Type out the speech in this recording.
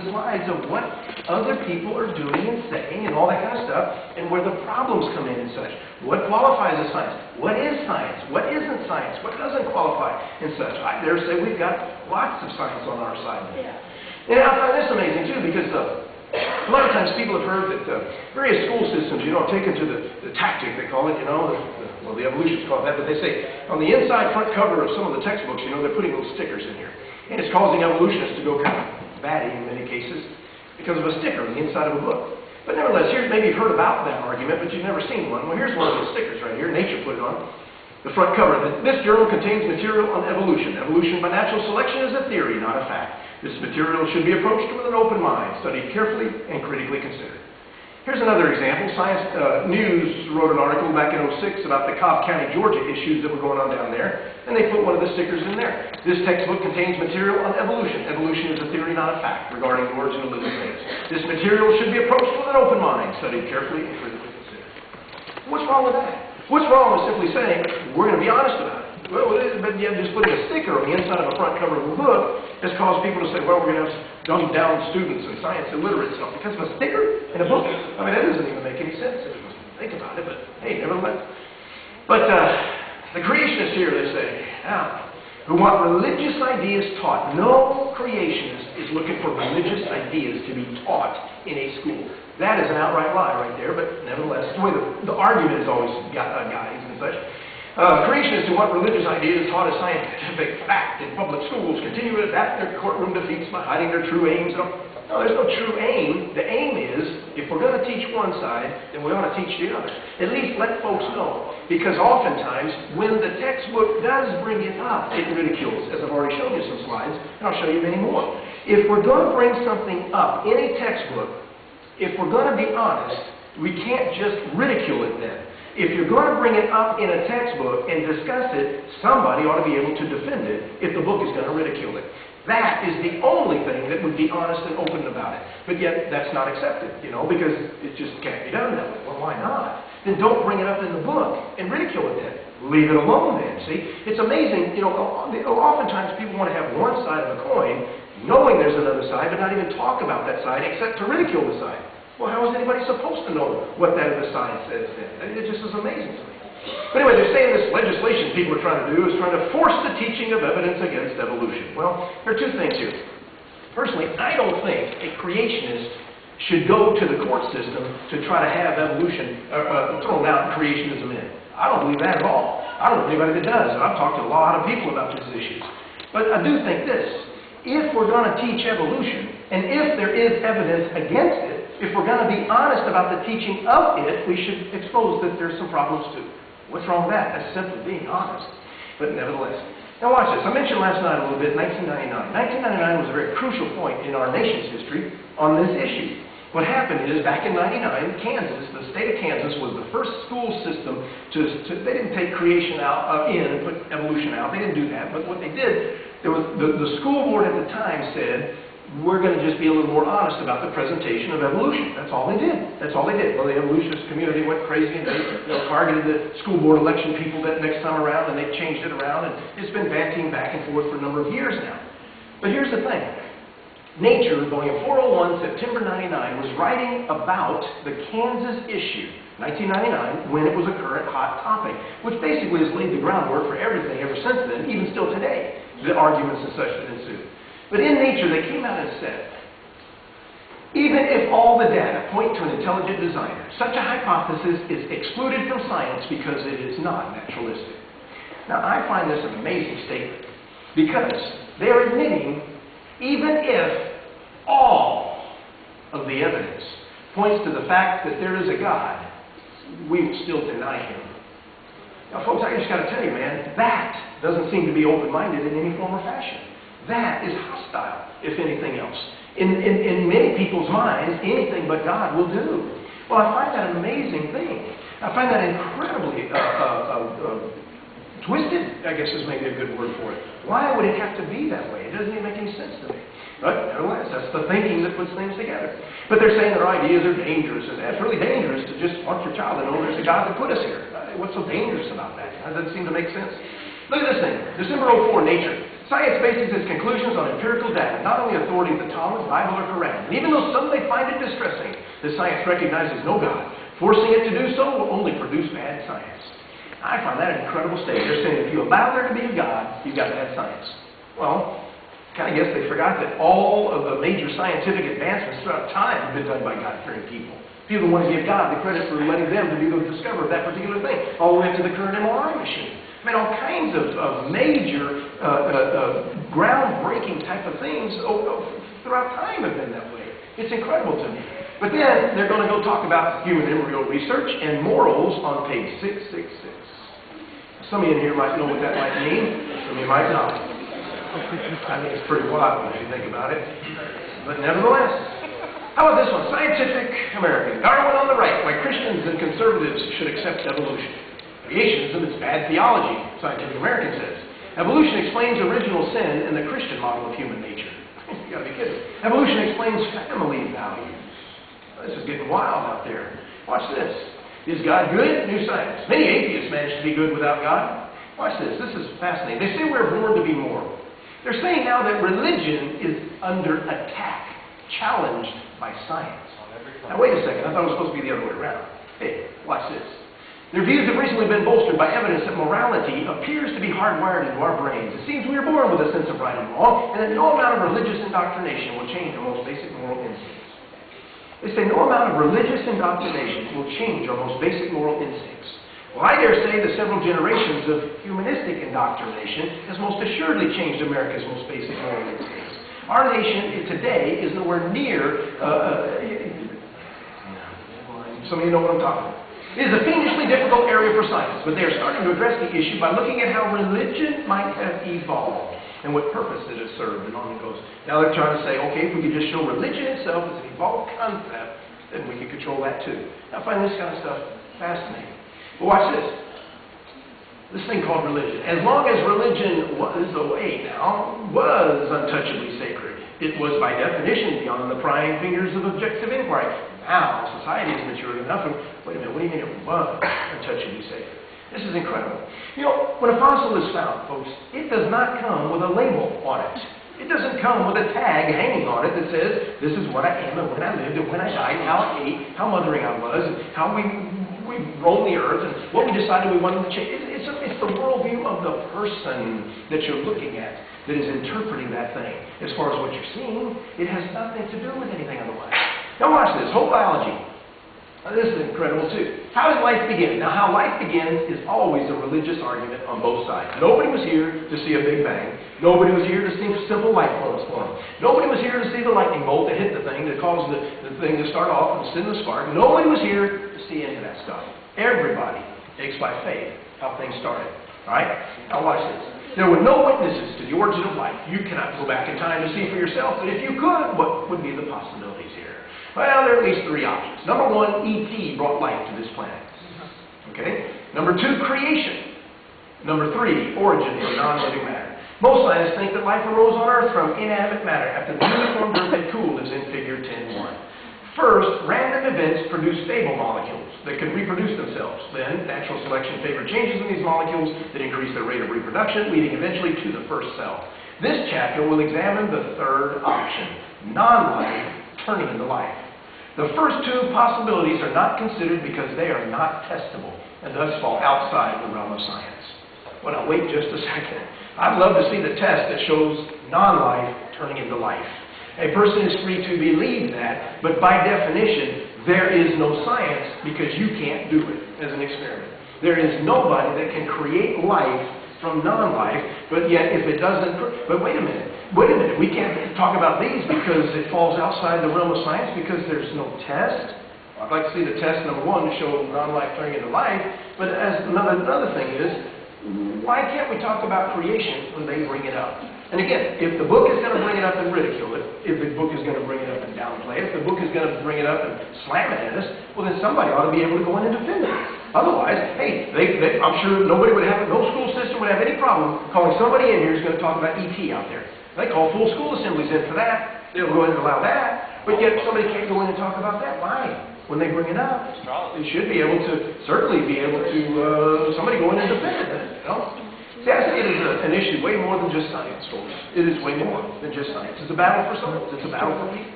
the slides of what other people are doing and saying and all that kind of stuff, and where the problems come in and such. What qualifies as science? What is science? What isn't science? What doesn't qualify and such? I dare say we've got lots of science on our side. And I find this amazing too, because a lot of times people have heard that various school systems, have taken to the tactic, they call it, well, the evolutionists call it that, but they say on the inside front cover of some of the textbooks, they're putting little stickers in here. And it's causing evolutionists to go kind of batty in many cases because of a sticker on the inside of a book. But nevertheless, maybe you've heard about that argument, but you've never seen one. Well, here's one of those stickers right here. Nature put it on the front cover. This journal contains material on evolution. Evolution by natural selection is a theory, not a fact. This material should be approached with an open mind, studied carefully and critically considered. Here's another example. Science News wrote an article back in '06 about the Cobb County, Georgia issues that were going on down there, and they put one of the stickers in there. This textbook contains material on evolution. Evolution is a theory, not a fact, regarding the origin of living things. This material should be approached with an open mind, studied carefully and critically considered. What's wrong with that? What's wrong with simply saying, we're going to be honest about it? Well, but yet just putting a sticker on the inside of a front cover of a book has caused people to say, well, we're going to have dumbed down students and science illiterate stuff because of a sticker in a book. I mean, that doesn't even make any sense if you think about it, but hey, nevertheless. But the creationists here, they say, who want religious ideas taught. No creationist is looking for religious ideas to be taught in a school. That is an outright lie right there, but nevertheless, the way the argument is always guys and such. Creationists who want religious ideas taught as scientific fact in public schools continue to adapt their courtroom defeats by hiding their true aims. No, there's no true aim. The aim is, if we're going to teach one side, then we ought to teach the other. At least let folks know. Because oftentimes, when the textbook does bring it up, it ridicules, as I've already shown you some slides, and I'll show you many more. If we're going to bring something up in a textbook, if we're going to be honest, we can't just ridicule it then. If you're going to bring it up in a textbook and discuss it, somebody ought to be able to defend it if the book is going to ridicule it. That is the only thing that would be honest and open about it. But yet, that's not accepted, because it just can't be done that way. Well, why not? Then don't bring it up in the book and ridicule it then. Leave it alone then, see? It's amazing, oftentimes people want to have one side of the coin, knowing there's another side, but not even talk about that side except to ridicule the side. Well, how is anybody supposed to know what that other side says then? It just is amazing to me. But anyway, they're saying this legislation people are trying to do is trying to force the teaching of evidence against evolution. Well, there are two things here. Personally, I don't think a creationist should go to the court system to try to have evolution thrown out and creationism in. I don't believe that at all. I don't know anybody that does. I've talked to a lot of people about these issues. But I do think this. If we're going to teach evolution, and if there is evidence against it, if we're going to be honest about the teaching of it, we should expose that there's some problems too. What's wrong with that? That's simply being honest. But nevertheless. Now watch this. I mentioned last night a little bit 1999. 1999 was a very crucial point in our nation's history on this issue. What happened is, back in '99, Kansas, the state of Kansas, was the first school system they didn't take creation out in and put evolution out. They didn't do that. But what they did, the school board at the time said, we're going to just be a little more honest about the presentation of evolution. That's all they did. That's all they did. Well, the evolutionist community went crazy and they targeted the school board election people that next time around, and they changed it around, and it's been banting back and forth for a number of years now. But here's the thing. Nature, volume 401, September '99, was writing about the Kansas issue, 1999, when it was a current hot topic, which basically has laid the groundwork for everything ever since then, even still today, the arguments and such that ensued. But in Nature, they came out and said, even if all the data point to an intelligent designer, such a hypothesis is excluded from science because it is not naturalistic. Now, I find this an amazing statement because they're admitting, even if all of the evidence points to the fact that there is a God, we will still deny Him. Now, folks, I just got to tell you, man, that doesn't seem to be open-minded in any form or fashion. That is hostile, if anything else. In many people's minds, anything but God will do. Well, I find that an amazing thing. I find that incredibly twisted, I guess is maybe a good word for it. Why would it have to be that way? It doesn't even make any sense to me. But nevertheless, that's the thinking that puts things together. But they're saying their ideas are dangerous, and that's really dangerous to just want your child to know there's a God that put us here. What's so dangerous about that? That doesn't seem to make sense. Look at this thing. December '04, Nature. Science bases its conclusions on empirical data, not on the authority of the Talmud, Bible, or Quran. And even though some may find it distressing that science recognizes no God, forcing it to do so will only produce bad science. I find that an incredible statement. They're saying if you allow there to be a God, you've got bad science. Well, I guess they forgot that all of the major scientific advancements throughout time have been done by God-fearing people. People want to give God the credit for letting them to be the discoverer of that particular thing, all the way up to the current MRI machine. I mean, all kinds of major, groundbreaking type of things throughout time have been that way. It's incredible to me. But then they're going to go talk about human embryo research and morals on page 666. Some of you in here might know what that might mean. Some of you might not. I mean, it's pretty wild if you think about it. But nevertheless, how about this one? Scientific American. Darwin on the right. Why Christians and conservatives should accept evolution. Creationism is bad theology, Scientific American says. Evolution explains original sin in the Christian model of human nature. You gotta be kidding. Evolution explains family values. This is getting wild out there. Watch this. Is God good? New science. Many atheists manage to be good without God. Watch this. This is fascinating. They say we're born to be moral. They're saying now that religion is under attack, challenged by science. Now, wait a second. I thought it was supposed to be the other way around. Hey, watch this. Their views have recently been bolstered by evidence that morality appears to be hardwired into our brains. It seems we are born with a sense of right and wrong, and that no amount of religious indoctrination will change our most basic moral instincts. They say no amount of religious indoctrination will change our most basic moral instincts. Well, I dare say the several generations of humanistic indoctrination has most assuredly changed America's most basic moral instincts. Our nation today is nowhere near, some of you know what I'm talking about. It is a fiendishly difficult area for science, but they are starting to address the issue by looking at how religion might have evolved and what purpose it has served, and on it goes. Now they're trying to say, okay, if we could just show religion itself as an evolved concept, then we could control that too. I find this kind of stuff fascinating. But watch this. This thing called religion. As long as religion was untouchably sacred, it was by definition beyond the prying fingers of objective inquiry. Now, society is mature enough, and wait a minute, what do you mean it was untouchably sacred? This is incredible. You know, when a fossil is found, folks, it does not come with a label on it. It doesn't come with a tag hanging on it that says, this is what I am, and when I lived, and when I died, and how I ate, how mothering I was, and how we roamed the earth, and what we decided we wanted to change. It's the worldview of the person that you're looking at that is interpreting that thing. As far as what you're seeing, it has nothing to do with anything otherwise. Now watch this, whole biology. Now, this is incredible too. How does life begin? Now how life begins is always a religious argument on both sides. Nobody was here to see a Big Bang. Nobody was here to see simple light flows form. Nobody was here to see the lightning bolt that hit the thing that caused the thing to start off and send the spark. Nobody was here to see any of that stuff. Everybody takes by faith how things started. Alright? Now watch this. There were no witnesses to the origin of life. You cannot go back in time to see for yourself, but if you could, what would be the possibilities here? Well, there are at least three options. Number one, E.T. brought life to this planet. Okay? Number two, creation. Number three, origin of non-living matter. Most scientists think that life arose on Earth from inanimate matter after the uniform birth had cooled, as in figure 10.1. First, random events produce stable molecules that can reproduce themselves. Then, natural selection favored changes in these molecules that increase their rate of reproduction, leading eventually to the first cell. This chapter will examine the third option, non-life turning into life. The first two possibilities are not considered because they are not testable and thus fall outside the realm of science. Well, now wait just a second. I'd love to see the test that shows non-life turning into life. A person is free to believe that, but by definition, there is no science because you can't do it as an experiment. There is nobody that can create life from non-life, but yet if it doesn't... But wait a minute, we can't talk about these because it falls outside the realm of science because there's no test. I'd like to see the test, number one, to show non-life turning into life, but as another thing is, why can't we talk about creation when they bring it up? And again, if the book is going to bring it up and ridicule it, if the book is going to bring it up and downplay it, if the book is going to bring it up and slam it at us, well then somebody ought to be able to go in and defend it. Otherwise, hey, I'm sure nobody would have, no school system would have any problem calling somebody in here who's going to talk about E.T. out there. They call full school assemblies in for that. They'll go in and allow that. But yet somebody can't go in and talk about that. Why? When they bring it up, they should be able to, certainly be able to, somebody go in and defend it. You know? See, I see it as an issue way more than just science, folks. It is way more than just science. It's a battle for souls. It's a battle for people.